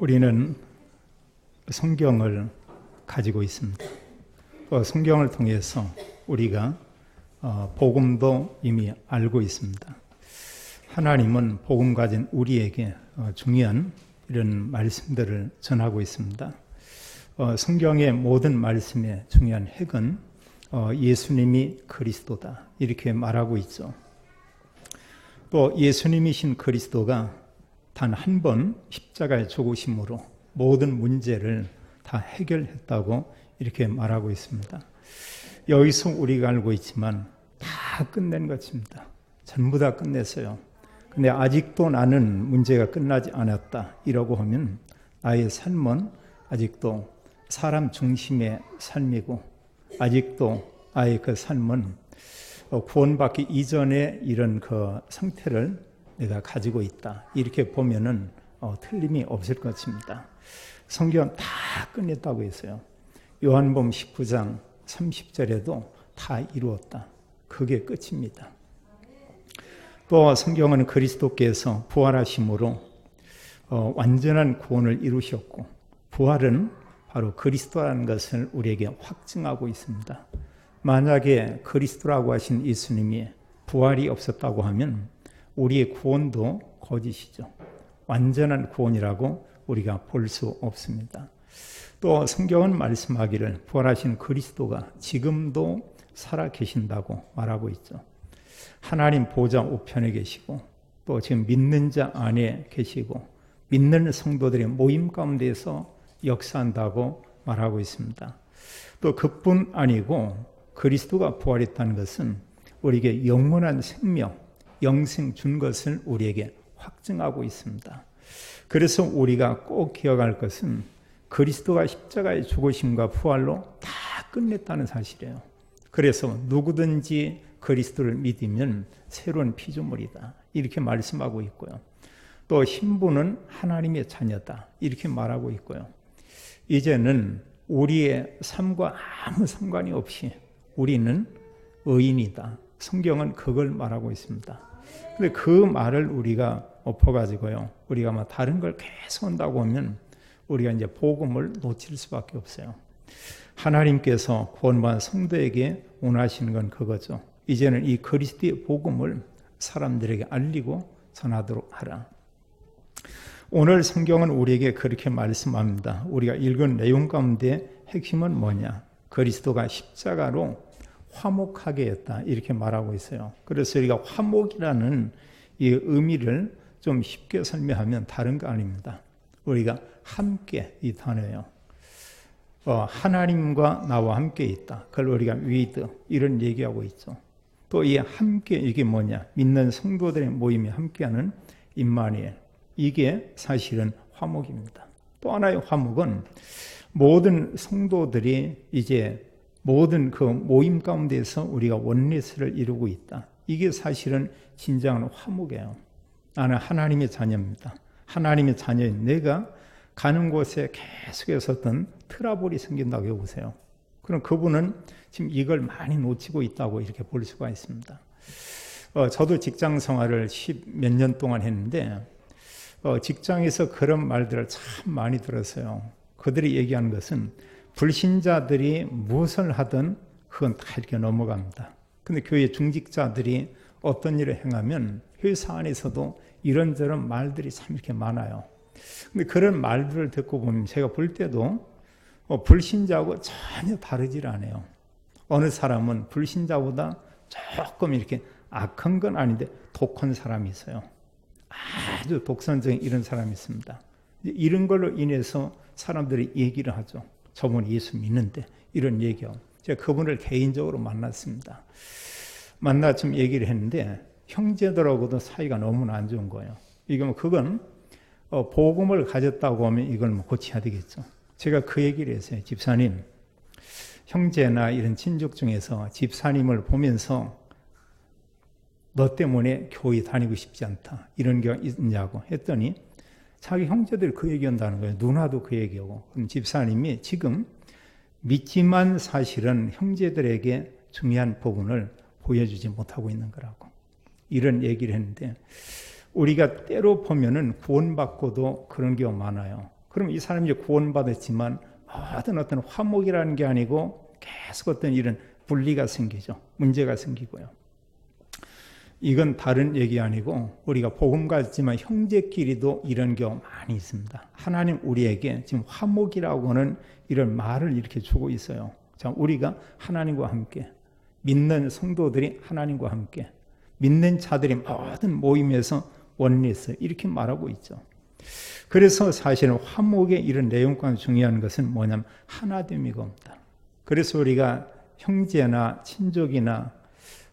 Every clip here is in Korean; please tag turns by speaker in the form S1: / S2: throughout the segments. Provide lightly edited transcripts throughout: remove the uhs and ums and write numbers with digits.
S1: 우리는 성경을 가지고 있습니다. 성경을 통해서 우리가 복음도 이미 알고 있습니다. 하나님은 복음 가진 우리에게 중요한 이런 말씀들을 전하고 있습니다. 성경의 모든 말씀의 중요한 핵은 예수님이 그리스도다 이렇게 말하고 있죠. 또 예수님이신 그리스도가 단 한 번 십자가에 죽으심으로 모든 문제를 다 해결했다고 이렇게 말하고 있습니다. 여기서 우리가 알고 있지만 다 끝낸 것입니다. 전부 다 끝냈어요. 근데 아직도 나는 문제가 끝나지 않았다 이라고 하면 나의 삶은 아직도 사람 중심의 삶이고 아직도 나의 그 삶은 구원받기 이전의 이런 그 상태를 내가 가지고 있다. 이렇게 보면은 틀림이 없을 것입니다. 성경 다 끝냈다고 했어요. 요한복음 19장 30절에도 다 이루었다. 그게 끝입니다. 또 성경은 그리스도께서 부활하심으로 완전한 구원을 이루셨고 부활은 바로 그리스도라는 것을 우리에게 확증하고 있습니다. 만약에 그리스도라고 하신 예수님이 부활이 없었다고 하면 우리의 구원도 거짓이죠. 완전한 구원이라고 우리가 볼 수 없습니다. 또 성경은 말씀하기를 부활하신 그리스도가 지금도 살아 계신다고 말하고 있죠. 하나님 보좌 우편에 계시고 또 지금 믿는 자 안에 계시고 믿는 성도들의 모임 가운데서 역사한다고 말하고 있습니다. 또 그뿐 아니고 그리스도가 부활했다는 것은 우리에게 영원한 생명, 영생 준 것을 우리에게 확증하고 있습니다. 그래서 우리가 꼭 기억할 것은 그리스도가 십자가의 죽으심과 부활로 다 끝냈다는 사실이에요. 그래서 누구든지 그리스도를 믿으면 새로운 피조물이다. 이렇게 말씀하고 있고요. 또 신부는 하나님의 자녀다. 이렇게 말하고 있고요. 이제는 우리의 삶과 아무 상관이 없이 우리는 의인이다. 성경은 그걸 말하고 있습니다. 근데 그 말을 우리가 엎어가지고요. 우리가 막 다른 걸 계속 한다고 하면 우리가 이제 복음을 놓칠 수밖에 없어요. 하나님께서 구원받은 성도에게 원하시는 건 그거죠. 이제는 이 그리스도의 복음을 사람들에게 알리고 전하도록 하라. 오늘 성경은 우리에게 그렇게 말씀합니다. 우리가 읽은 내용 가운데 핵심은 뭐냐? 그리스도가 십자가로 화목하게 했다 이렇게 말하고 있어요. 그래서 우리가 화목이라는 이 의미를 좀 쉽게 설명하면 다른 거 아닙니다. 우리가 함께 이 단어예요. 하나님과 나와 함께 있다. 그걸 우리가 with 이런 얘기하고 있죠. 또 이 함께 이게 뭐냐? 믿는 성도들의 모임이 함께하는 임마누엘. 이게 사실은 화목입니다. 또 하나의 화목은 모든 성도들이 이제 모든 그 모임 가운데서 우리가 원리스를 이루고 있다. 이게 사실은 진정한 화목이에요. 나는 하나님의 자녀입니다. 하나님의 자녀인 내가 가는 곳에 계속해서 어떤 트러블이 생긴다고 해보세요. 그럼 그분은 지금 이걸 많이 놓치고 있다고 이렇게 볼 수가 있습니다. 저도 직장 생활을 10몇 년 동안 했는데 직장에서 그런 말들을 참 많이 들었어요. 그들이 얘기하는 것은 불신자들이 무엇을 하든 그건 다 이렇게 넘어갑니다. 근데 교회 중직자들이 어떤 일을 행하면 회사 안에서도 이런저런 말들이 참 이렇게 많아요. 근데 그런 말들을 듣고 보면 제가 볼 때도 불신자하고 전혀 다르질 않아요. 어느 사람은 불신자보다 조금 이렇게 악한 건 아닌데 독한 사람이 있어요. 아주 독선적인 이런 사람이 있습니다. 이런 걸로 인해서 사람들이 얘기를 하죠. 저분 예수 믿는데 이런 얘기요. 제가 그분을 개인적으로 만났습니다. 만나 좀 얘기를 했는데 형제들하고도 사이가 너무나 안 좋은 거예요. 이거 그건 복음을 가졌다고 하면 이걸 고쳐야 되겠죠. 제가 그 얘기를 했어요. 집사님, 형제나 이런 친족 중에서 집사님을 보면서 너 때문에 교회 다니고 싶지 않다. 이런 게 있냐고 했더니 자기 형제들이 그 얘기한다는 거예요. 누나도 그 얘기하고. 그럼 집사님이 지금 믿지만 사실은 형제들에게 중요한 부분을 보여주지 못하고 있는 거라고. 이런 얘기를 했는데 우리가 때로 보면은 구원받고도 그런 경우 많아요. 그럼 이 사람이 이제 구원받았지만 어떤 화목이라는 게 아니고 계속 어떤 이런 분리가 생기죠. 문제가 생기고요. 이건 다른 얘기 아니고 우리가 복음 같지만 형제끼리도 이런 경우 많이 있습니다. 하나님 우리에게 지금 화목이라고 하는 이런 말을 이렇게 주고 있어요. 자, 우리가 하나님과 함께, 믿는 성도들이 하나님과 함께, 믿는 자들이 모든 모임에서 원리했어요. 이렇게 말하고 있죠. 그래서 사실은 화목의 이런 내용과 중요한 것은 뭐냐면 하나됨이 겁니다. 그래서 우리가 형제나 친족이나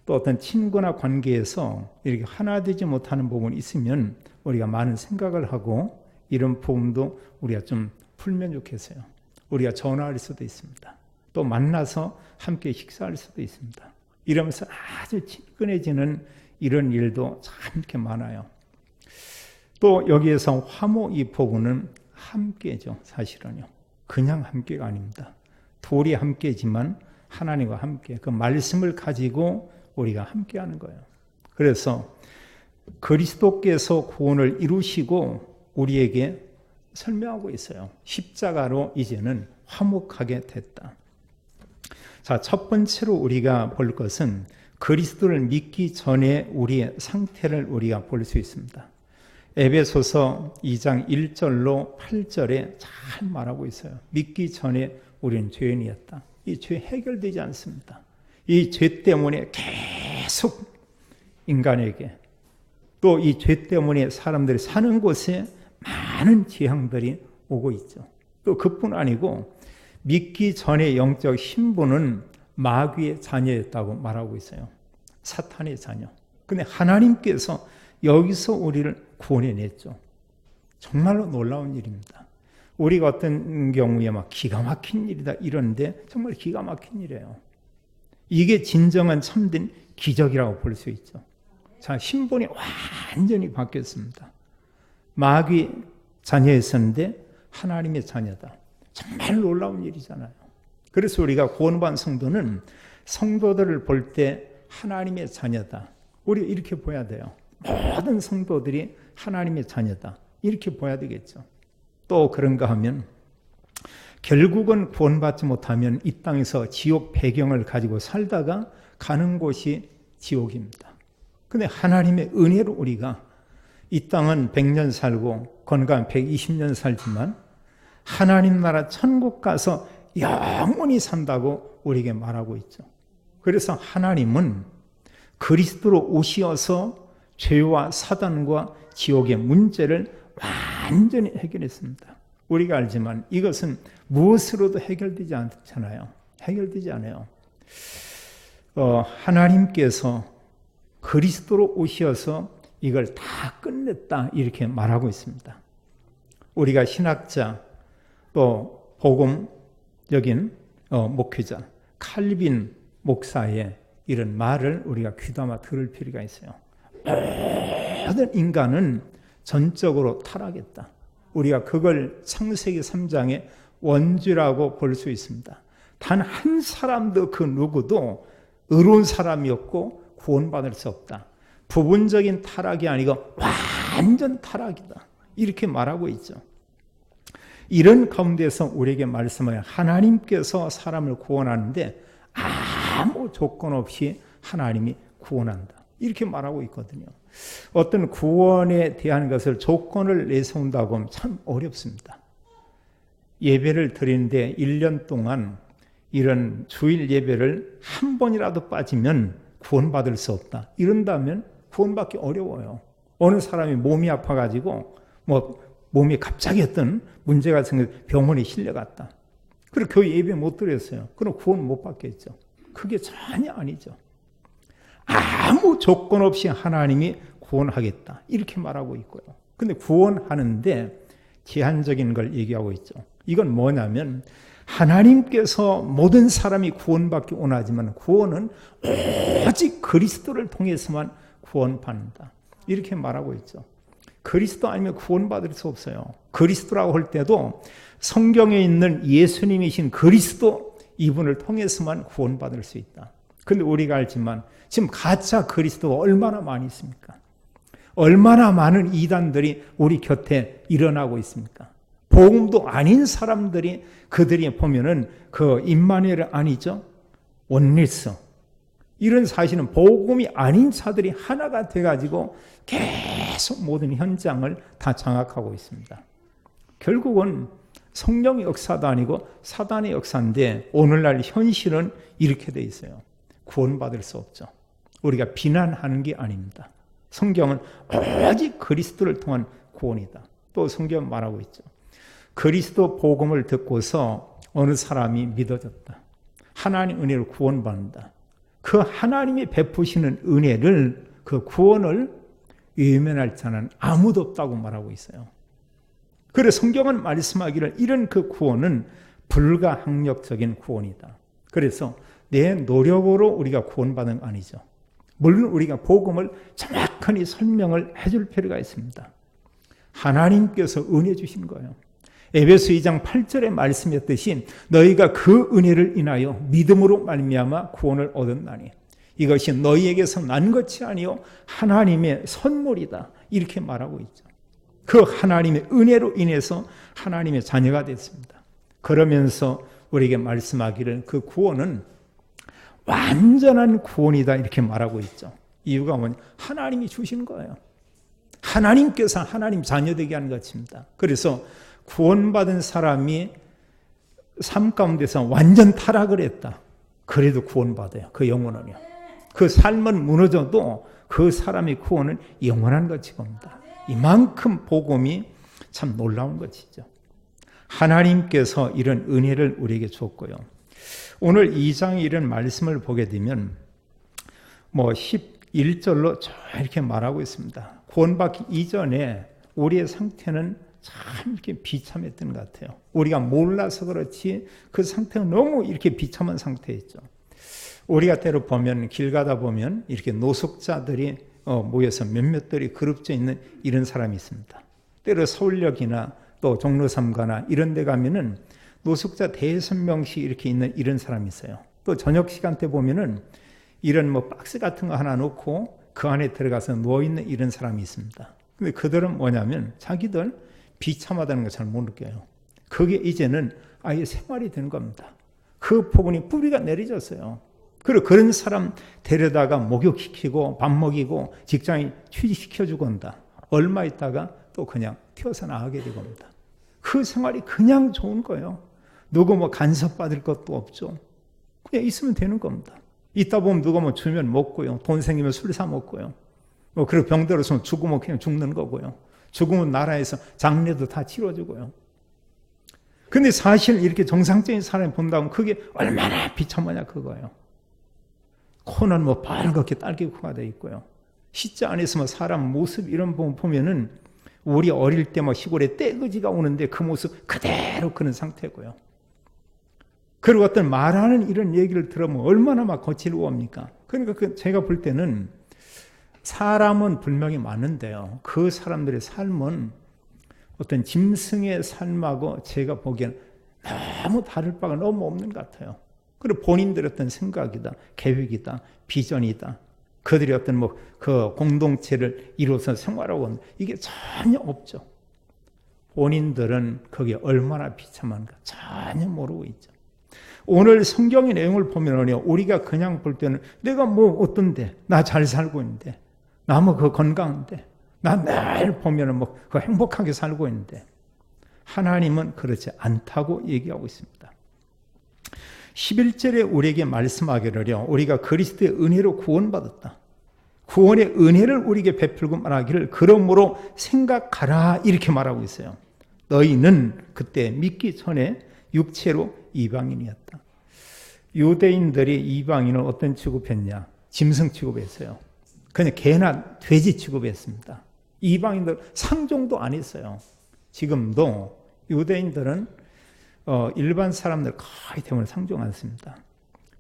S1: 또 어떤 친구나 관계에서 이렇게 하나 되지 못하는 부분이 있으면 우리가 많은 생각을 하고 이런 부분도 우리가 좀 풀면 좋겠어요. 우리가 전화할 수도 있습니다. 또 만나서 함께 식사할 수도 있습니다. 이러면서 아주 친근해지는 이런 일도 참 이렇게 많아요. 또 여기에서 화목 이 부분은 함께죠. 사실은요. 그냥 함께가 아닙니다. 둘이 함께지만 하나님과 함께 그 말씀을 가지고 우리가 함께하는 거예요. 그래서 그리스도께서 구원을 이루시고 우리에게 설명하고 있어요. 십자가로 이제는 화목하게 됐다. 자, 첫 번째로 우리가 볼 것은 그리스도를 믿기 전에 우리의 상태를 우리가 볼 수 있습니다. 에베소서 2장 1절로 8절에 잘 말하고 있어요. 믿기 전에 우리는 죄인이었다. 이 죄 해결되지 않습니다. 이 죄 때문에 계속 인간에게 또 이 죄 때문에 사람들이 사는 곳에 많은 재앙들이 오고 있죠. 또 그뿐 아니고 믿기 전에 영적 신분은 마귀의 자녀였다고 말하고 있어요. 사탄의 자녀. 근데 하나님께서 여기서 우리를 구원해냈죠. 정말로 놀라운 일입니다. 우리가 어떤 경우에 막 기가 막힌 일이다 이러는데 정말 기가 막힌 일이에요. 이게 진정한 참된 기적이라고 볼 수 있죠. 자, 신분이 완전히 바뀌었습니다. 마귀 자녀였었는데 하나님의 자녀다. 정말 놀라운 일이잖아요. 그래서 우리가 구원받은 성도는 성도들을 볼 때 하나님의 자녀다. 우리가 이렇게 봐야 돼요. 모든 성도들이 하나님의 자녀다. 이렇게 봐야 되겠죠. 또 그런가 하면 결국은 구원받지 못하면 이 땅에서 지옥 배경을 가지고 살다가 가는 곳이 지옥입니다. 근데 하나님의 은혜로 우리가 이 땅은 100년 살고 건강 120년 살지만 하나님 나라 천국 가서 영원히 산다고 우리에게 말하고 있죠. 그래서 하나님은 그리스도로 오시어서 죄와 사단과 지옥의 문제를 완전히 해결했습니다. 우리가 알지만 이것은 무엇으로도 해결되지 않잖아요. 해결되지 않아요. 하나님께서 그리스도로 오시어서 이걸 다 끝냈다 이렇게 말하고 있습니다. 우리가 신학자 또 복음적인 목회자 칼빈 목사의 이런 말을 우리가 귀담아 들을 필요가 있어요. 모든 인간은 전적으로 타락했다. 우리가 그걸 창세기 3장의 원죄라고 볼 수 있습니다. 단 한 사람도 그 누구도 의로운 사람이었고 구원받을 수 없다. 부분적인 타락이 아니고 완전 타락이다. 이렇게 말하고 있죠. 이런 가운데서 우리에게 말씀하여 하나님께서 사람을 구원하는데 아무 조건 없이 하나님이 구원한다. 이렇게 말하고 있거든요. 어떤 구원에 대한 것을 조건을 내세운다고 하면 참 어렵습니다. 예배를 드리는데 1년 동안 이런 주일 예배를 한 번이라도 빠지면 구원받을 수 없다. 이런다면 구원받기 어려워요. 어느 사람이 몸이 아파가지고 몸이 갑자기 어떤 문제가 생겨 병원에 실려갔다. 그리고 교회 예배 못 드렸어요. 그럼 구원 못 받겠죠. 그게 전혀 아니죠. 아무 조건 없이 하나님이 구원하겠다. 이렇게 말하고 있고요. 근데 구원하는데 제한적인 걸 얘기하고 있죠. 이건 뭐냐면 하나님께서 모든 사람이 구원받기 원하지만 구원은 오직 그리스도를 통해서만 구원받는다. 이렇게 말하고 있죠. 그리스도 아니면 구원받을 수 없어요. 그리스도라고 할 때도 성경에 있는 예수님이신 그리스도 이분을 통해서만 구원받을 수 있다. 근데 우리가 알지만 지금 가짜 그리스도가 얼마나 많이 있습니까? 얼마나 많은 이단들이 우리 곁에 일어나고 있습니까? 복음도 아닌 사람들이 그들이 보면은 그 임마누엘 아니죠? 원리스. 이런 사실은 복음이 아닌 자들이 하나가 돼가지고 계속 모든 현장을 다 장악하고 있습니다. 결국은 성령의 역사도 아니고 사단의 역사인데 오늘날 현실은 이렇게 돼 있어요. 구원받을 수 없죠. 우리가 비난하는 게 아닙니다. 성경은 오직 그리스도를 통한 구원이다. 또 성경 말하고 있죠. 그리스도 복음을 듣고서 어느 사람이 믿어졌다. 하나님 은혜로 구원받는다. 그 하나님이 베푸시는 은혜를, 그 구원을 외면할 자는 아무도 없다고 말하고 있어요. 그래서 성경은 말씀하기를 이런 그 구원은 불가항력적인 구원이다. 그래서 내 노력으로 우리가 구원받은 건 아니죠. 물론 우리가 복음을 정확하게 설명을 해줄 필요가 있습니다. 하나님께서 은혜 주신 거예요. 에베소 2장 8절의 말씀이었듯이 너희가 그 은혜를 인하여 믿음으로 말미암아 구원을 얻었나니 이것이 너희에게서 난 것이 아니요 하나님의 선물이다. 이렇게 말하고 있죠. 그 하나님의 은혜로 인해서 하나님의 자녀가 됐습니다. 그러면서 우리에게 말씀하기를 그 구원은 완전한 구원이다 이렇게 말하고 있죠. 이유가 뭐냐? 하나님이 주신 거예요. 하나님께서 하나님 자녀되게 하는 것입니다. 그래서 구원받은 사람이 삶 가운데서 완전 타락을 했다. 그래도 구원받아요. 그 영혼은요. 그 삶은 무너져도 그 사람의 구원은 영원한 것입니다. 이만큼 복음이 참 놀라운 것이죠. 하나님께서 이런 은혜를 우리에게 줬고요. 오늘 2장에 이런 말씀을 보게 되면 11절로 이렇게 말하고 있습니다. 구원받기 이전에 우리의 상태는 참 이렇게 비참했던 것 같아요. 우리가 몰라서 그렇지 그 상태가 너무 이렇게 비참한 상태였죠. 우리가 때로 보면 길 가다 보면 이렇게 노숙자들이 모여서 몇몇들이 그룹져 있는 이런 사람이 있습니다. 때로 서울역이나 또 종로삼가나 이런 데 가면은 노숙자 대여섯 명씩 이렇게 있는 이런 사람이 있어요. 또 저녁 시간대 보면은 이런 박스 같은 거 하나 놓고 그 안에 들어가서 누워있는 이런 사람이 있습니다. 근데 그들은 뭐냐면 자기들 비참하다는 걸 잘 못 느껴요. 그게 이제는 아예 생활이 되는 겁니다. 그 폭언이 뿌리가 내려졌어요. 그리고 그런 사람 데려다가 목욕시키고 밥 먹이고 직장에 취직시켜주고 한다. 얼마 있다가 또 그냥 튀어서 나가게 되고 합니다. 그 생활이 그냥 좋은 거예요. 누구 간섭받을 것도 없죠. 그냥 있으면 되는 겁니다. 있다 보면 누가 주면 먹고요. 돈 생기면 술 사 먹고요. 그리고 병들어서 죽으면 그냥 죽는 거고요. 죽으면 나라에서 장례도 다 치러주고요. 근데 사실 이렇게 정상적인 사람이 본다면 그게 얼마나 비참하냐 그거예요. 코는 빨갛게 딸기코가 되어 있고요. 시자 안에서 사람 모습 이런 거 보면은 우리 어릴 때 시골에 떼거지가 오는데 그 모습 그대로 그런 상태고요. 그리고 어떤 말하는 이런 얘기를 들으면 얼마나 거칠고합니까? 그러니까 제가 볼 때는 사람은 분명히 많은데요. 그 사람들의 삶은 어떤 짐승의 삶하고 제가 보기엔 너무 다를 바가 너무 없는 것 같아요. 그리고 본인들의 어떤 생각이다, 계획이다, 비전이다. 그들이 어떤 그 공동체를 이루어서 생활하고 있는 이게 전혀 없죠. 본인들은 그게 얼마나 비참한가 전혀 모르고 있죠. 오늘 성경의 내용을 보면요, 우리가 그냥 볼 때는 내가 어떤데, 나 잘 살고 있는데, 나 그 건강한데, 나 늘 보면은 그 행복하게 살고 있는데, 하나님은 그렇지 않다고 얘기하고 있습니다. 11절에 우리에게 말씀하기를요, 우리가 그리스도의 은혜로 구원받았다. 구원의 은혜를 우리에게 베풀고 말하기를 그러므로 생각하라 이렇게 말하고 있어요. 너희는 그때 믿기 전에 육체로 이방인이었다. 유대인들이 이방인을 어떤 취급했냐? 짐승 취급했어요. 그냥 개나 돼지 취급했습니다. 이방인들 상종도 안 했어요. 지금도 유대인들은 일반 사람들 거의 대부분 상종 안 씁니다.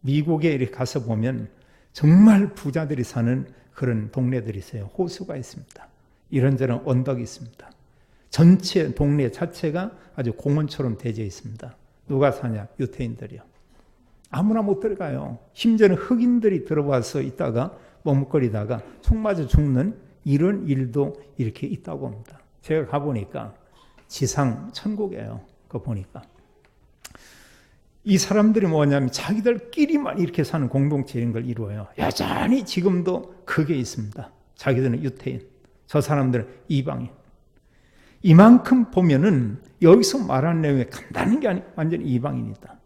S1: 미국에 이렇게 가서 보면 정말 부자들이 사는 그런 동네들이 있어요. 호수가 있습니다. 이런저런 언덕이 있습니다. 전체 동네 자체가 아주 공원처럼 되어 있습니다. 누가 사냐? 유대인들이요. 아무나 못 들어가요. 심지어는 흑인들이 들어와서 있다가 머뭇거리다가 총 맞아 죽는 이런 일도 이렇게 있다고 합니다. 제가 가보니까 지상 천국이에요. 그거 보니까. 이 사람들이 뭐냐면 자기들끼리만 이렇게 사는 공동체인 걸 이루어요. 여전히 지금도 그게 있습니다. 자기들은 유태인, 저 사람들은 이방인. 이만큼 보면은 여기서 말하는 내용이 간단한 게 아니고 완전히 이방인이다.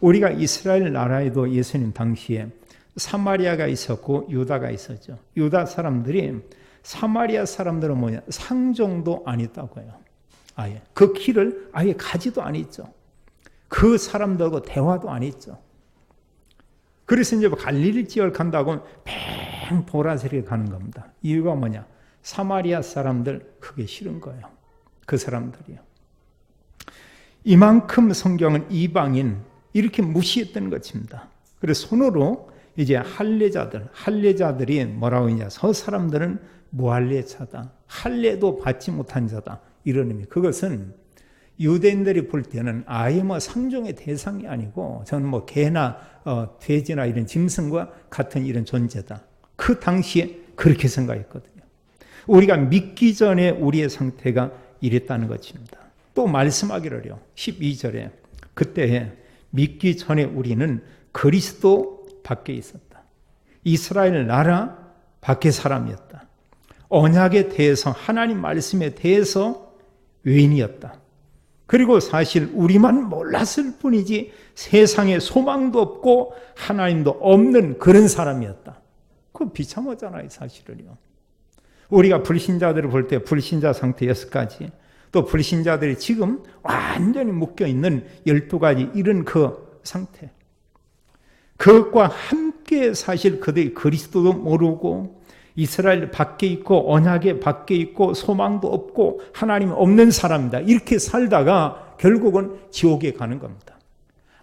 S1: 우리가 이스라엘 나라에도 예수님 당시에 사마리아가 있었고 유다가 있었죠. 유다 사람들이 사마리아 사람들은 뭐냐? 상종도 아니었다고 해요. 아예. 그 길을 아예 가지도 않았죠. 그 사람들하고 대화도 안 했죠. 그래서 이제 갈릴리 지역을 간다고 뱅 보라색에 가는 겁니다. 이유가 뭐냐? 사마리아 사람들 그게 싫은 거예요. 그 사람들이요. 이만큼 성경은 이방인 이렇게 무시했던 것입니다. 그래서 손으로 이제 할례자들이 뭐라고 했냐? 저 사람들은 무할례자다. 할례도 받지 못한 자다. 이런 의미. 그것은 유대인들이 볼 때는 아예 뭐 상종의 대상이 아니고 저는 뭐 개나 돼지나 이런 짐승과 같은 이런 존재다. 그 당시에 그렇게 생각했거든요. 우리가 믿기 전에 우리의 상태가 이랬다는 것입니다. 또 말씀하기를요. 12절에 그때 믿기 전에 우리는 그리스도 밖에 있었다. 이스라엘 나라 밖의 사람이었다. 언약에 대해서 하나님 말씀에 대해서 외인이었다. 그리고 사실 우리만 몰랐을 뿐이지 세상에 소망도 없고 하나님도 없는 그런 사람이었다. 그거 비참하잖아요, 사실은요. 우리가 불신자들을 볼 때 불신자 상태 6가지, 또 불신자들이 지금 완전히 묶여있는 12가지 이런 그 상태. 그것과 함께 사실 그들이 그리스도도 모르고 이스라엘 밖에 있고 언약에 밖에 있고 소망도 없고 하나님 없는 사람이다. 이렇게 살다가 결국은 지옥에 가는 겁니다.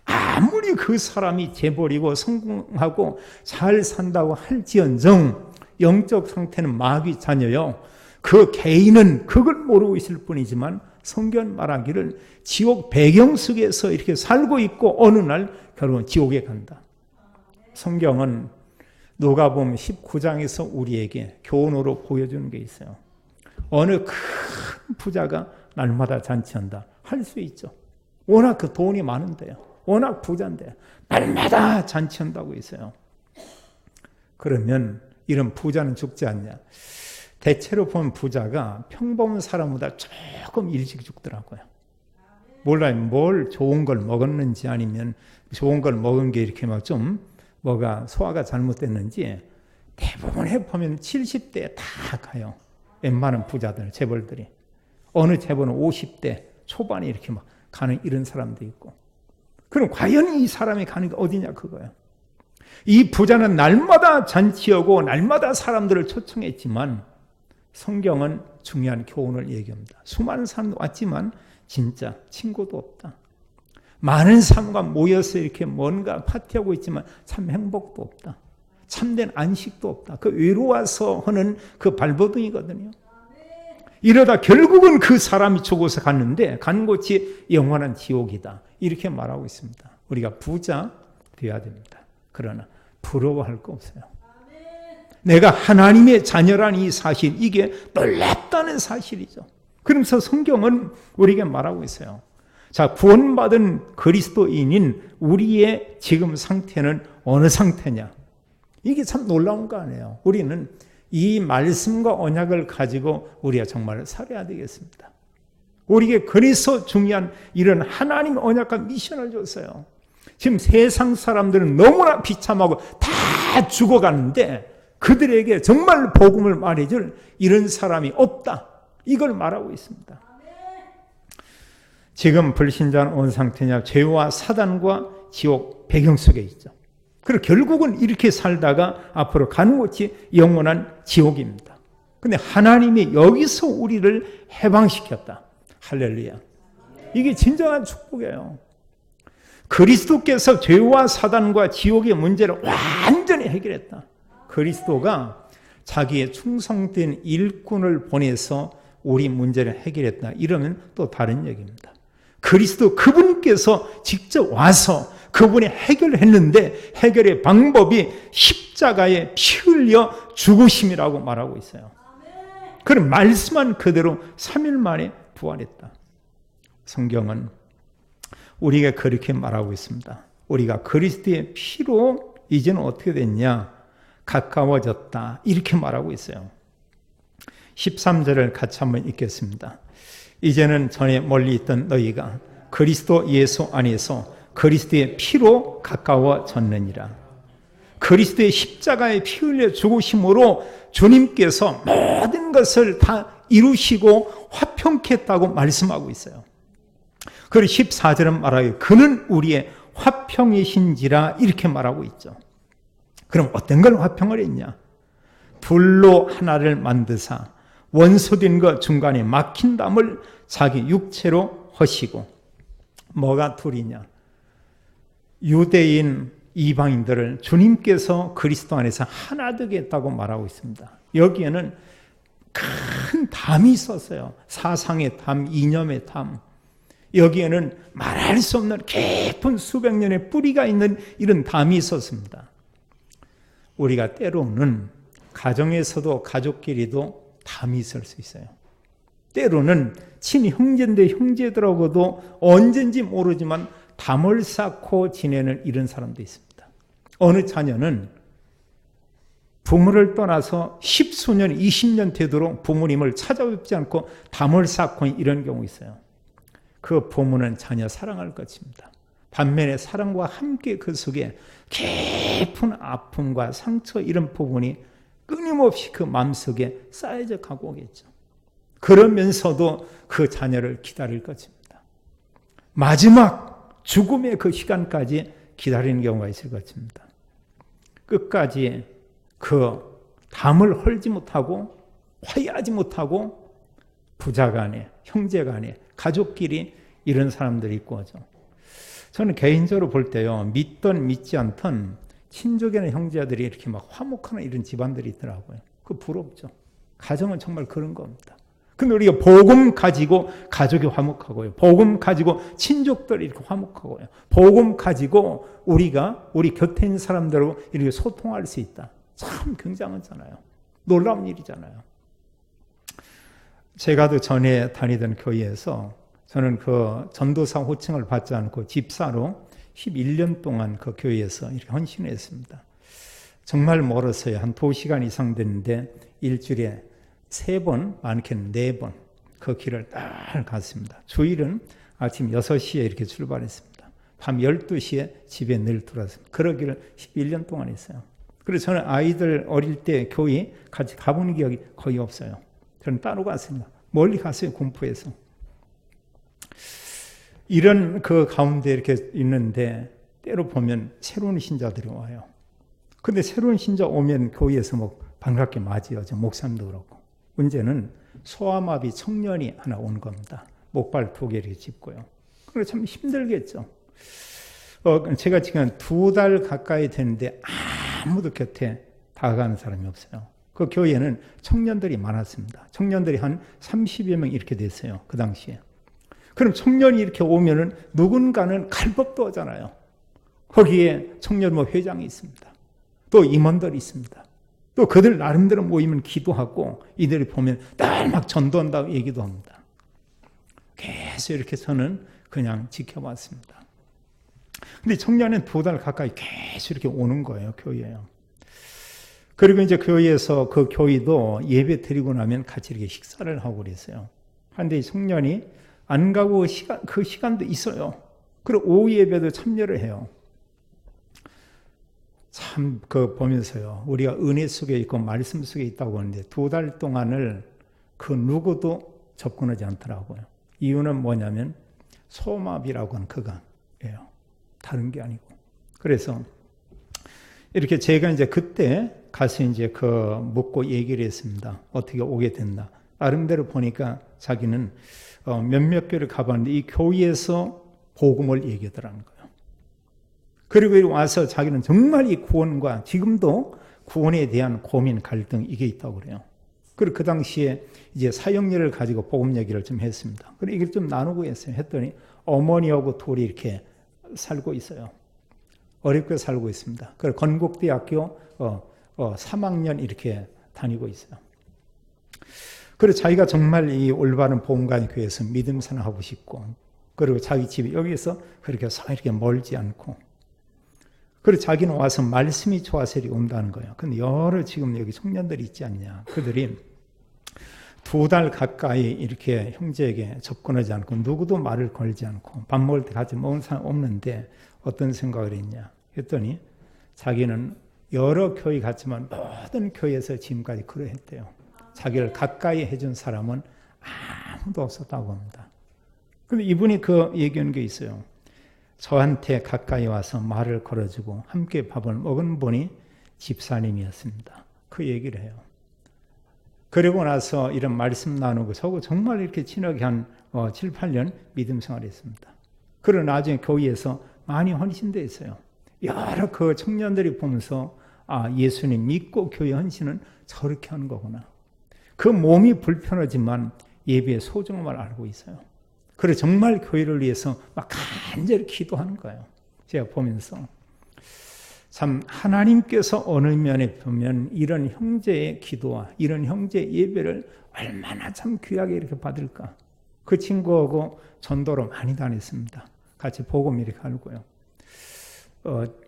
S1: 아무리 그 사람이 재벌이고 성공하고 잘 산다고 할지언정 영적 상태는 마귀 자녀요. 그 개인은 그걸 모르고 있을 뿐이지만 성경 말하기를 지옥 배경 속에서 이렇게 살고 있고 어느 날 결국은 지옥에 간다. 성경은 누가복음 19장에서 우리에게 교훈으로 보여주는 게 있어요. 어느 큰 부자가 날마다 잔치한다. 할 수 있죠. 워낙 그 돈이 많은데요. 워낙 부자인데 날마다 잔치한다고 있어요. 그러면 이런 부자는 죽지 않냐? 대체로 보면 부자가 평범한 사람보다 조금 일찍 죽더라고요. 몰라요. 뭘 좋은 걸 먹었는지 아니면 좋은 걸 먹은 게 이렇게 막 좀 뭐가 소화가 잘못됐는지 대부분 보면 70대에 다 가요. 웬만한 부자들, 재벌들이. 어느 재벌은 50대 초반에 이렇게 막 가는 이런 사람도 있고. 그럼 과연 이 사람이 가는 게 어디냐 그거예요. 이 부자는 날마다 잔치하고 날마다 사람들을 초청했지만 성경은 중요한 교훈을 얘기합니다. 수많은 사람도 왔지만 진짜 친구도 없다. 많은 사람과 모여서 이렇게 뭔가 파티하고 있지만 참 행복도 없다. 참된 안식도 없다. 그 외로워서 하는 그 발버둥이거든요. 이러다 결국은 그 사람이 죽어서 갔는데 간 곳이 영원한 지옥이다. 이렇게 말하고 있습니다. 우리가 부자 되어야 됩니다. 그러나 부러워할 거 없어요. 내가 하나님의 자녀라는 이 사실, 이게 놀랍다는 사실이죠. 그러면서 성경은 우리에게 말하고 있어요. 자, 구원받은 그리스도인인 우리의 지금 상태는 어느 상태냐? 이게 참 놀라운 거 아니에요. 우리는 이 말씀과 언약을 가지고 우리가 정말 살아야 되겠습니다. 우리에게 그래서 중요한 이런 하나님 언약과 미션을 줬어요. 지금 세상 사람들은 너무나 비참하고 다 죽어가는데 그들에게 정말 복음을 말해줄 이런 사람이 없다. 이걸 말하고 있습니다. 지금 불신자는 어느 상태냐? 죄와 사단과 지옥 배경 속에 있죠. 그리고 결국은 이렇게 살다가 앞으로 가는 곳이 영원한 지옥입니다. 그런데 하나님이 여기서 우리를 해방시켰다. 할렐루야. 이게 진정한 축복이에요. 그리스도께서 죄와 사단과 지옥의 문제를 완전히 해결했다. 그리스도가 자기의 충성된 일꾼을 보내서 우리 문제를 해결했다. 이러면 또 다른 얘기입니다. 그리스도 그분께서 직접 와서 그분이 해결했는데 해결의 방법이 십자가에 피 흘려 죽으심이라고 말하고 있어요. 그럼 말씀한 그대로 3일 만에 부활했다. 성경은 우리에게 그렇게 말하고 있습니다. 우리가 그리스도의 피로 이제는 어떻게 됐냐? 가까워졌다. 이렇게 말하고 있어요. 13절을 같이 한번 읽겠습니다. 이제는 전에 멀리 있던 너희가 그리스도 예수 안에서 그리스도의 피로 가까워졌느니라. 그리스도의 십자가의 피 흘려 죽으심으로 주님께서 모든 것을 다 이루시고 화평케 했다고 말씀하고 있어요. 그리고 14절은 말하기를 그는 우리의 화평이신지라 이렇게 말하고 있죠. 그럼 어떤 걸 화평을 했냐? 둘로 하나를 만드사 원수된 것 중간에 막힌 담을 자기 육체로 허시고. 뭐가 둘이냐? 유대인 이방인들을 주님께서 그리스도 안에서 하나 되게 했다고 말하고 있습니다. 여기에는 큰 담이 있었어요. 사상의 담, 이념의 담. 여기에는 말할 수 없는 깊은 수백 년의 뿌리가 있는 이런 담이 있었습니다. 우리가 때로는 가정에서도 가족끼리도 담이 있을 수 있어요. 때로는 친형제인데 형제들하고도 언젠지 모르지만 담을 쌓고 지내는 이런 사람도 있습니다. 어느 자녀는 부모를 떠나서 10수년, 20년 되도록 부모님을 찾아뵙지 않고 담을 쌓고 이런 경우 있어요. 그 부모는 자녀 사랑할 것입니다. 반면에 사랑과 함께 그 속에 깊은 아픔과 상처 이런 부분이 끊임없이 그 마음속에 쌓여져 가고 오겠죠. 그러면서도 그 자녀를 기다릴 것입니다. 마지막 죽음의 그 시간까지 기다리는 경우가 있을 것입니다. 끝까지 그 담을 헐지 못하고 화해하지 못하고 부자 간에 형제 간에 가족끼리 이런 사람들이 있고 하죠. 저는 개인적으로 볼 때요, 믿던 믿지 않던 친족이나 형제들이 이렇게 막 화목하는 이런 집안들이 있더라고요. 그 부럽죠. 가정은 정말 그런 겁니다. 근데 우리가 복음 가지고 가족이 화목하고요. 복음 가지고 친족들이 이렇게 화목하고요. 복음 가지고 우리가 우리 곁에 있는 사람들하고 이렇게 소통할 수 있다. 참 굉장하잖아요. 놀라운 일이잖아요. 제가 그 전에 다니던 교회에서 저는 그 전도사 호칭을 받지 않고 집사로 11년 동안 그 교회에서 이렇게 헌신을 했습니다. 정말 멀었어요. 한 2시간 이상 됐는데 일주일에 3번, 많게는 4번 그 길을 딱 갔습니다. 주일은 아침 6시에 이렇게 출발했습니다. 밤 12시에 집에 늘 들어왔습니다. 그러기를 11년 동안 했어요. 그래서 저는 아이들 어릴 때 교회 같이 가본 기억이 거의 없어요. 저는 따로 갔습니다. 멀리 갔어요. 공부해서. 이런 그 가운데 이렇게 있는데 때로 보면 새로운 신자들이 와요. 근데 새로운 신자 오면 교회에서 뭐 반갑게 맞이하죠. 목사님도 그렇고. 문제는 소아마비 청년이 하나 온 겁니다. 목발 2개 이렇게 짚고요. 그래서 참 힘들겠죠. 제가 지금 2달 가까이 됐는데 아무도 곁에 다가가는 사람이 없어요. 그 교회에는 청년들이 많았습니다. 청년들이 한 30여 명 이렇게 됐어요. 그 당시에. 그럼 청년이 이렇게 오면은 누군가는 갈 법도 하잖아요. 거기에 청년 뭐 회장이 있습니다. 또 임원들이 있습니다. 또 그들 나름대로 모이면 기도하고 이들이 보면 날 막 전도한다고 얘기도 합니다. 계속 이렇게 저는 그냥 지켜봤습니다. 근데 청년은 2달 가까이 계속 이렇게 오는 거예요. 교회에요. 그리고 이제 교회에서 그 교회도 예배 드리고 나면 같이 이렇게 식사를 하고 그랬어요. 그런데 청년이 안 가고 그 시간도 있어요. 그리고 오후 예배도 참여를 해요. 참 그 보면서요. 우리가 은혜 속에 있고 말씀 속에 있다고 하는데 2달 동안을 그 누구도 접근하지 않더라고요. 이유는 뭐냐면 소마비라고 하는 그거예요. 다른 게 아니고. 그래서 이렇게 제가 이제 그때 가서 이제 그 묻고 얘기를 했습니다. 어떻게 오게 된다. 나름대로 보니까 자기는 몇몇 교회를 가봤는데 이 교회에서 복음을 얘기하더라는 거예요. 그리고 와서 자기는 정말 이 구원과 지금도 구원에 대한 고민, 갈등 이게 있다고 그래요. 그리고 그 당시에 이제 사역력을 가지고 복음 얘기를 좀 했습니다. 그리고 이걸 좀 나누고 했어요. 했더니 어머니하고 둘이 이렇게 살고 있어요. 어렵게 살고 있습니다. 그리고 건국대학교 3학년 이렇게 다니고 있어요. 그래서 자기가 정말 이 올바른 복음가의 교회에서 믿음 생활하고 싶고 그리고 자기 집이 여기서 그렇게 이렇게 멀지 않고. 그리고 자기는 와서 말씀이 좋아서 이렇게 온다는 거예요. 근데 여러 지금 여기 청년들이 있지 않냐. 그들이 2달 가까이 이렇게 형제에게 접근하지 않고 누구도 말을 걸지 않고 밥 먹을 때 같이 먹은 사람 없는데 어떤 생각을 했냐 했더니 자기는 여러 교회 갔지만 모든 교회에서 지금까지 그러했대요. 자기를 가까이 해준 사람은 아무도 없었다고 합니다. 근데 이분이 그 얘기한 게 있어요. 저한테 가까이 와서 말을 걸어주고 함께 밥을 먹은 분이 집사님이었습니다. 그 얘기를 해요. 그리고 나서 이런 말씀 나누고 저거 정말 이렇게 친하게 한 7, 8년 믿음 생활을 했습니다. 그리고 나중에 교회에서 많이 헌신되어 있어요. 여러 그 청년들이 보면서 예수님 믿고 교회 헌신은 저렇게 하는 거구나. 그 몸이 불편하지만 예배의 소중함을 알고 있어요. 그래서 정말 교회를 위해서 막 간절히 기도하는 거예요. 제가 보면서 참 하나님께서 어느 면에 보면 이런 형제의 기도와 이런 형제의 예배를 얼마나 참 귀하게 이렇게 받을까. 그 친구하고 전도로 많이 다녔습니다. 같이 복음 이렇게 알고요.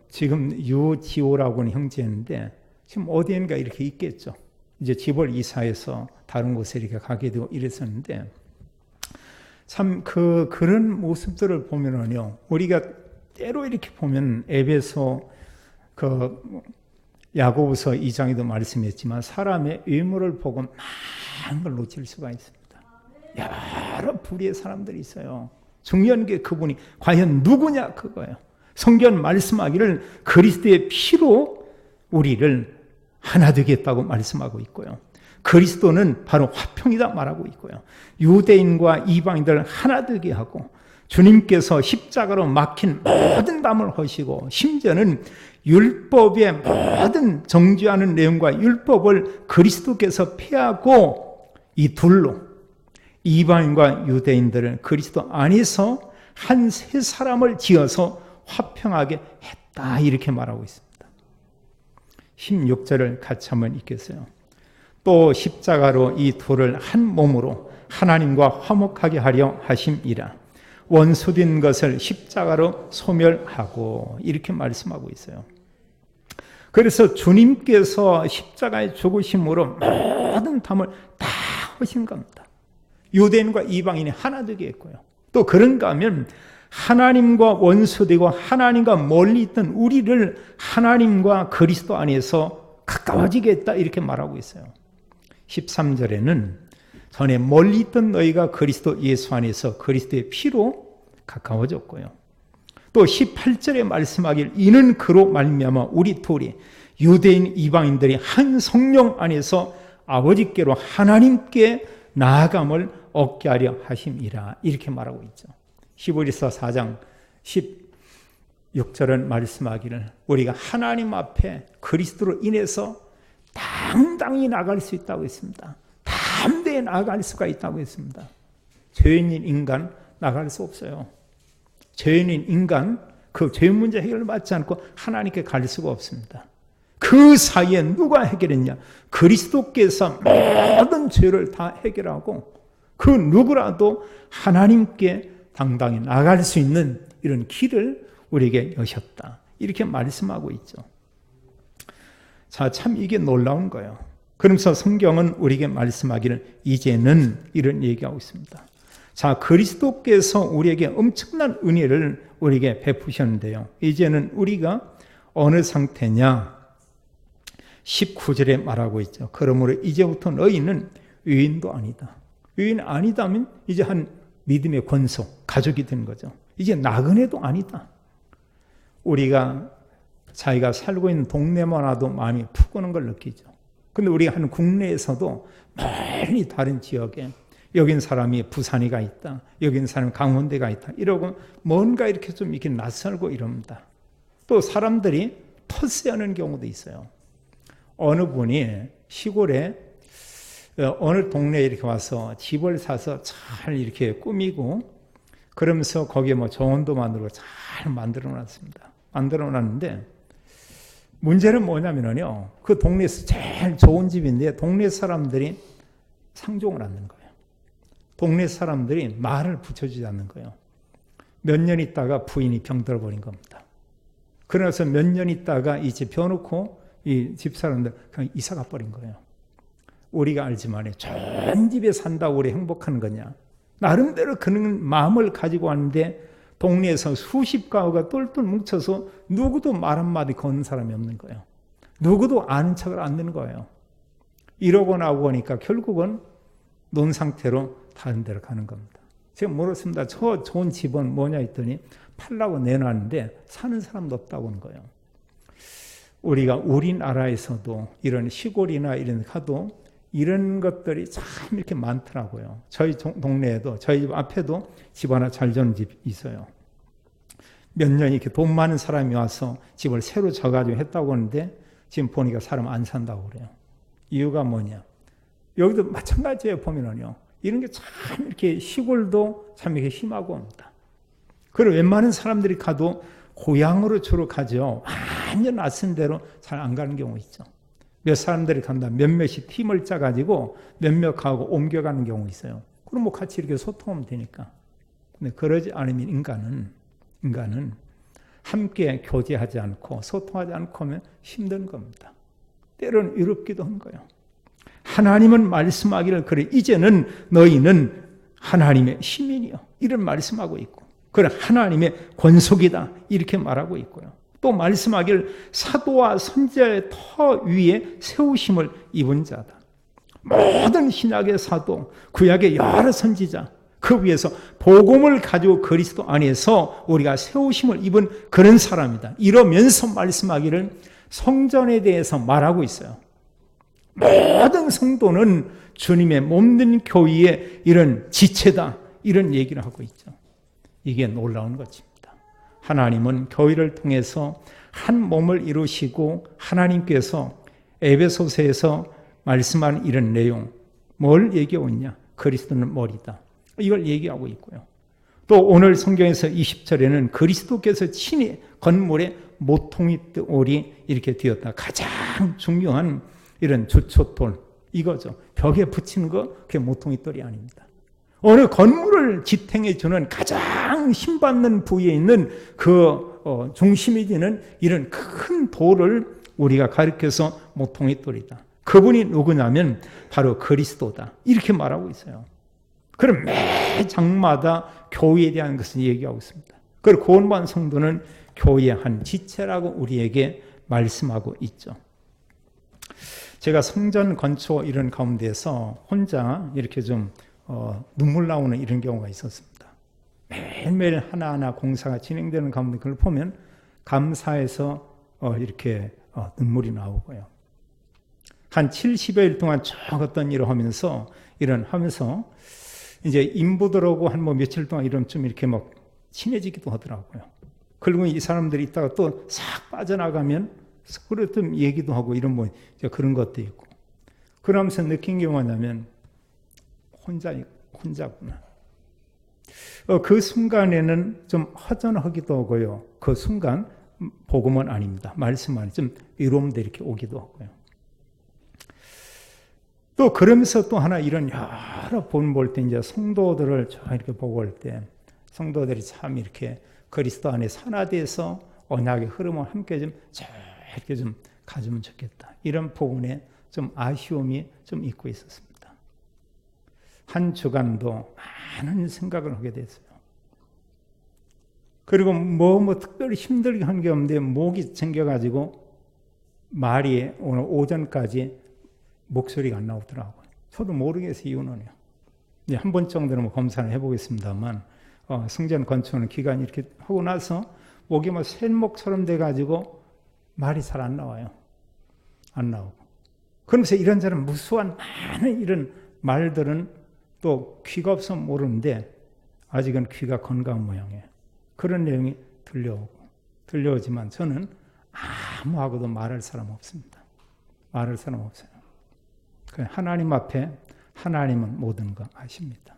S1: 지금 유지호라고 하는 형제인데 지금 어디엔가 이렇게 있겠죠. 이제 집을 이사해서 다른 곳에 이렇게 가게 되고 이랬었는데 참 그런 모습들을 보면은요, 우리가 때로 이렇게 보면 에베소 야고보서 2장에도 말씀했지만 사람의 외모를 보고 많은 걸 놓칠 수가 있습니다. 여러 부류의 사람들이 있어요. 중요한 게 그분이 과연 누구냐 그거예요. 성경 말씀하기를 그리스도의 피로 우리를 하나 되겠다고 말씀하고 있고요. 그리스도는 바로 화평이다 말하고 있고요. 유대인과 이방인들을 하나 되게 하고 주님께서 십자가로 막힌 모든 담을 허시고 심지어는 율법의 모든 정죄하는 내용과 율법을 그리스도께서 폐하고 이 둘로 이방인과 유대인들을 그리스도 안에서 한 세 사람을 지어서 화평하게 했다 이렇게 말하고 있습니다. 16절을 같이 한번 읽겠어요. 또 십자가로 이 둘을 한 몸으로 하나님과 화목하게 하려 하심이라. 원수된 것을 십자가로 소멸하고 이렇게 말씀하고 있어요. 그래서 주님께서 십자가의 죽으심으로 모든 담을 다 하신 겁니다. 유대인과 이방인이 하나 되게 했고요. 또 그런가 하면 하나님과 원수되고 하나님과 멀리 있던 우리를 하나님과 그리스도 안에서 가까워지게 했다 이렇게 말하고 있어요. 13절에는 전에 멀리 있던 너희가 그리스도 예수 안에서 그리스도의 피로 가까워졌고요. 또 18절에 말씀하길 이는 그로 말미암아 우리 둘이 유대인 이방인들이 한 성령 안에서 아버지께로 하나님께 나아감을 얻게 하려 하심이라 이렇게 말하고 있죠. 히브리서 4장 16절은 말씀하기를 우리가 하나님 앞에 그리스도로 인해서 당당히 나갈 수 있다고 했습니다. 담대히 나갈 수가 있다고 했습니다. 죄인인 인간 나갈 수 없어요. 죄인인 인간 그 죄 문제 해결받지 않고 하나님께 갈 수가 없습니다. 그 사이에 누가 해결했냐? 그리스도께서 모든 죄를 다 해결하고 그 누구라도 하나님께 당당히 나갈 수 있는 이런 길을 우리에게 여셨다. 이렇게 말씀하고 있죠. 자, 참 이게 놀라운 거예요. 그러면서 성경은 우리에게 말씀하기를 이제는 이런 얘기하고 있습니다. 자, 그리스도께서 우리에게 엄청난 은혜를 우리에게 베푸셨는데요. 이제는 우리가 어느 상태냐? 19절에 말하고 있죠. 그러므로 이제부터 너희는 의인도 아니다. 의인 아니다면 이제 한 믿음의 권속, 가족이 된 거죠. 이제 나그네도 아니다. 우리가 자기가 살고 있는 동네만 와도 마음이 푹 오는 걸 느끼죠. 근데 우리가 한 국내에서도 멀리 다른 지역에 여긴 사람이 부산에 가 있다. 여긴 사람이 강원도에 가 있다. 이러고 뭔가 이렇게 좀 이렇게 낯설고 이럽니다. 또 사람들이 터세하는 경우도 있어요. 어느 분이 시골에 어느 동네에 이렇게 와서 집을 사서 잘 이렇게 꾸미고 그러면서 거기에 뭐 정원도 만들고 잘 만들어 놨습니다. 만들어 놨는데 문제는 뭐냐면요. 그 동네에서 제일 좋은 집인데 동네 사람들이 상종을 않는 거예요. 동네 사람들이 말을 붙여주지 않는 거예요. 몇 년 있다가 부인이 병들어 버린 겁니다. 그래서 몇 년 있다가 이 집 벼놓고 이 집사람들 그냥 이사 가버린 거예요. 우리가 알지만 좋은 집에 산다고 우리 행복한 거냐. 나름대로 그런 마음을 가지고 왔는데 동네에서 수십 가구가 똘똘 뭉쳐서 누구도 말 한마디 거는 사람이 없는 거예요. 누구도 아는 척을 안 하는 거예요. 이러고 나오고 하니까 결국은 논 상태로 다른 데로 가는 겁니다. 제가 물었습니다. 저 좋은 집은 뭐냐 했더니 팔라고 내놨는데 사는 사람도 없다고 하는 거예요. 우리가 우리나라에서도 이런 시골이나 이런 데 가도 이런 것들이 참 이렇게 많더라고요. 저희 동네에도 저희 집 앞에도 집 하나 잘 지은 집 있어요. 몇 년 이렇게 돈 많은 사람이 와서 집을 새로 져가지고 했다고 하는데 지금 보니까 사람 안 산다고 그래요. 이유가 뭐냐? 여기도 마찬가지예요. 보면은요. 이런 게 참 이렇게 시골도 참 이렇게 심하고 옵니다. 그리고 웬만한 사람들이 가도 고향으로 주로 가죠. 완전 낯선 데로 잘 안 가는 경우 있죠. 몇 사람들이 간다. 몇몇이 팀을 짜가지고 몇몇 가고 옮겨가는 경우 있어요. 그럼 뭐 같이 이렇게 소통하면 되니까. 근데 그러지 않으면 인간은 함께 교제하지 않고 소통하지 않고 하면 힘든 겁니다. 때로는 외롭기도 한 거예요. 하나님은 말씀하기를 그래 이제는 너희는 하나님의 시민이요. 이런 말씀하고 있고 그래 하나님의 권속이다. 이렇게 말하고 있고요. 또 말씀하기를 사도와 선지자의 터 위에 세우심을 입은 자다. 모든 신약의 사도, 구약의 여러 선지자 그 위에서 복음을 가지고 그리스도 안에서 우리가 세우심을 입은 그런 사람이다. 이러면서 말씀하기를 성전에 대해서 말하고 있어요. 모든 성도는 주님의 몸된 교회의 이런 지체다. 이런 얘기를 하고 있죠. 이게 놀라운 것입니다. 하나님은 교회를 통해서 한 몸을 이루시고 하나님께서 에베소서에서 말씀하는 이런 내용 뭘 얘기하고 있냐? 그리스도는 머리다. 이걸 얘기하고 있고요. 또 오늘 성경에서 20절에는 그리스도께서 친히 건물의 모퉁이돌이 이렇게 되었다. 가장 중요한 이런 주춧돌 이거죠. 벽에 붙이는 거 그게 모퉁이돌이 아닙니다. 어느 건물을 지탱해 주는 가장 힘받는 부위에 있는 그 중심이 되는 이런 큰 돌을 우리가 가리켜서 모퉁이돌이다. 그분이 누구냐면 바로 그리스도다. 이렇게 말하고 있어요. 그럼 매 장마다 교회에 대한 것을 얘기하고 있습니다. 그리고 구원받은 성도는 교회의 한 지체라고 우리에게 말씀하고 있죠. 제가 성전 건축 이런 가운데서 혼자 이렇게 좀 눈물 나오는 이런 경우가 있었습니다. 매일매일 하나하나 공사가 진행되는 가운데 그걸 보면 감사해서 이렇게 눈물이 나오고요. 한 70여일 동안 쭉 어떤 일을 하면서 이제 인부들하고 한 뭐 며칠 동안 이런 좀 이렇게 막 친해지기도 하더라고요. 그리고 이 사람들이 있다가 또 싹 빠져나가면 그래 좀 얘기도 하고 이런 뭐 그런 것도 있고. 그러면서 느낀 게 뭐냐면 혼자구나. 그 순간에는 좀 허전하기도 하고요. 그 순간 복음은 아닙니다. 말씀 안에 좀 위로움도 이렇게 오기도 하고요. 또 그러면서 또 하나 이런 여러 본 볼 때 이제 성도들을 이렇게 보고 올 때 성도들이 참 이렇게 그리스도 안에 산화돼서 언약의 흐름을 함께 좀 이렇게 좀 가지면 좋겠다. 이런 부분에 좀 아쉬움이 좀 있고 있었습니다. 한 주간도 많은 생각을 하게 됐어요. 그리고 뭐 특별히 힘들게 한 게 없는데 목이 잠겨가지고 말이 오늘 오전까지 목소리가 안 나오더라고요. 저도 모르겠어요, 이유는요. 한 번 정도는 뭐 검사를 해보겠습니다만 성전 건축하는 기간이 이렇게 하고 나서 목이 뭐 샘목처럼 돼가지고 말이 잘 안 나와요. 안 나오고. 그러면서 이런저런 무수한 많은 이런 말들은 또 귀가 없어 모르는데 아직은 귀가 건강한 모양이에요. 그런 내용이 들려오지만 저는 아무하고도 말할 사람 없습니다. 말할 사람 없어요. 하나님 앞에 하나님은 모든 거 아십니다.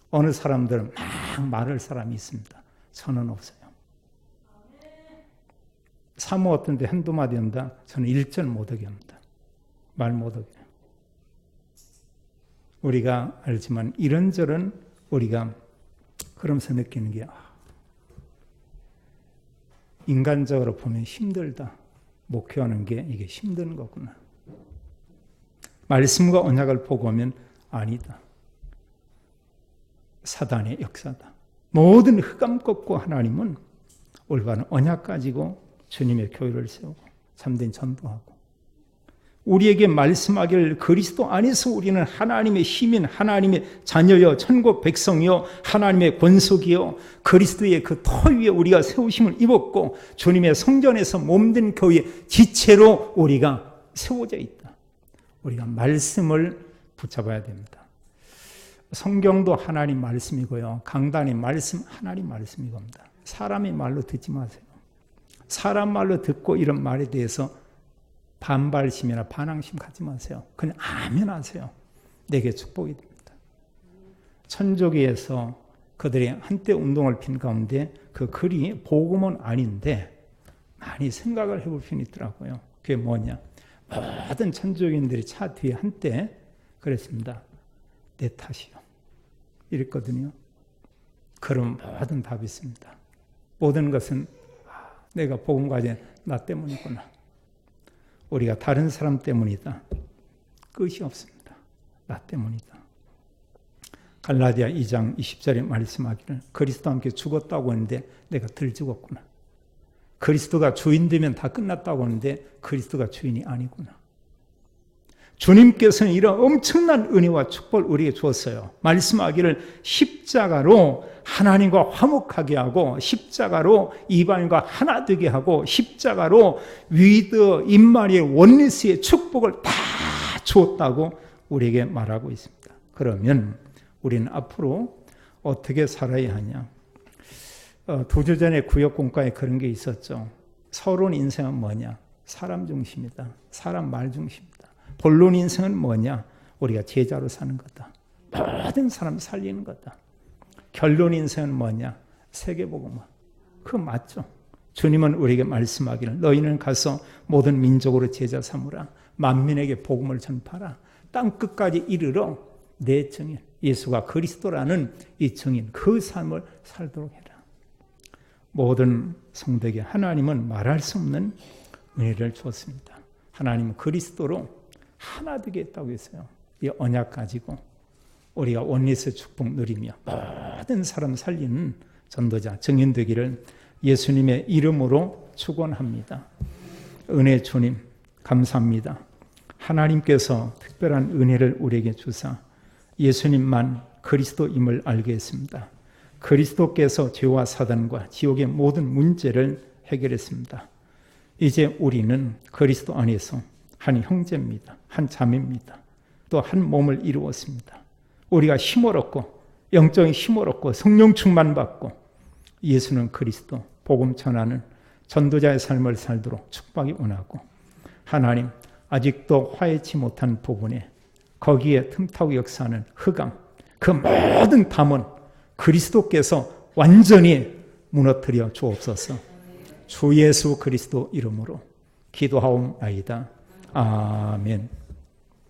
S1: 어느 사람들은 막 말할 사람이 있습니다. 저는 없어요. 사모 어떤 데 한두 마디 한다. 저는 1절 못하게 합니다. 말 못하게. 우리가 알지만 이런저런 우리가 그러면서 느끼는 게 인간적으로 보면 힘들다. 목회하는 게 이게 힘든 거구나. 말씀과 언약을 보고 오면 아니다. 사단의 역사다. 모든 흑암 꺾고 하나님은 올바른 언약 가지고 주님의 교회를 세우고 참된 전도하고 우리에게 말씀하기를 그리스도 안에서 우리는 하나님의 힘인 하나님의 자녀여 천국 백성이여 하나님의 권속이여 그리스도의 그 터 위에 우리가 세우심을 입었고 주님의 성전에서 몸된 교회 지체로 우리가 세워져 있다. 우리가 말씀을 붙잡아야 됩니다. 성경도 하나님 말씀이고요. 강단의 말씀 하나님 말씀이겁니다. 사람의 말로 듣지 마세요. 사람 말로 듣고 이런 말에 대해서 반발심이나 반항심 갖지 마세요. 그냥 아멘 하세요. 내게 축복이 됩니다. 천주교에서 그들이 한때 운동을 핀 가운데 그 글이 복음은 아닌데 많이 생각을 해볼 필요는 있더라고요. 그게 뭐냐. 모든 천주교인들이 차 뒤에 한때 그랬습니다. 내 탓이요. 이랬거든요. 그럼 모든 답이 있습니다. 모든 것은 내가 복음 가진 나 때문이구나. 우리가 다른 사람 때문이다. 끝이 없습니다. 나 때문이다. 갈라디아 2장 20절에 말씀하기를 그리스도와 함께 죽었다고 하는데 내가 덜 죽었구나. 그리스도가 주인 되면 다 끝났다고 하는데 그리스도가 주인이 아니구나. 주님께서는 이런 엄청난 은혜와 축복을 우리에게 주었어요. 말씀하기를 십자가로 하나님과 화목하게 하고 십자가로 이방인과 하나 되게 하고 십자가로 위드 임마리의 원리스의 축복을 다 주었다고 우리에게 말하고 있습니다. 그러면 우리는 앞으로 어떻게 살아야 하냐. 2주 전에 구역공과에 그런 게 있었죠. 서론 인생은 뭐냐. 사람 중심이다. 사람 말 중심이다. 본론 인생은 뭐냐? 우리가 제자로 사는 거다. 모든 사람 살리는 거다. 결론 인생은 뭐냐? 세계복음화. 그거 맞죠? 주님은 우리에게 말씀하기를 너희는 가서 모든 민족으로 제자 삼으라. 만민에게 복음을 전파라. 땅 끝까지 이르러 내 증인, 예수가 그리스도라는 이 증인, 그 삶을 살도록 해라. 모든 성도에게 하나님은 말할 수 없는 은혜를 주었습니다. 하나님은 그리스도로 하나 되게 했다고 했어요. 이 언약 가지고 우리가 원리스 축복 누리며 모든 사람 살리는 전도자 증인 되기를 예수님의 이름으로 축원합니다. 은혜 주님 감사합니다. 하나님께서 특별한 은혜를 우리에게 주사 예수님만 그리스도임을 알게 했습니다. 그리스도께서 죄와 사단과 지옥의 모든 문제를 해결했습니다. 이제 우리는 그리스도 안에서 한 형제입니다. 한 자매입니다. 또 한 몸을 이루었습니다. 우리가 힘을 얻고 영적인 힘을 얻고 성령 충만 받고 예수는 그리스도 복음 전하는 전도자의 삶을 살도록 축복이 원하고 하나님 아직도 화해치 못한 부분에 거기에 틈타고 역사하는 흑암 그 모든 담은 그리스도께서 완전히 무너뜨려 주옵소서. 주 예수 그리스도 이름으로 기도하옵나이다. 아멘.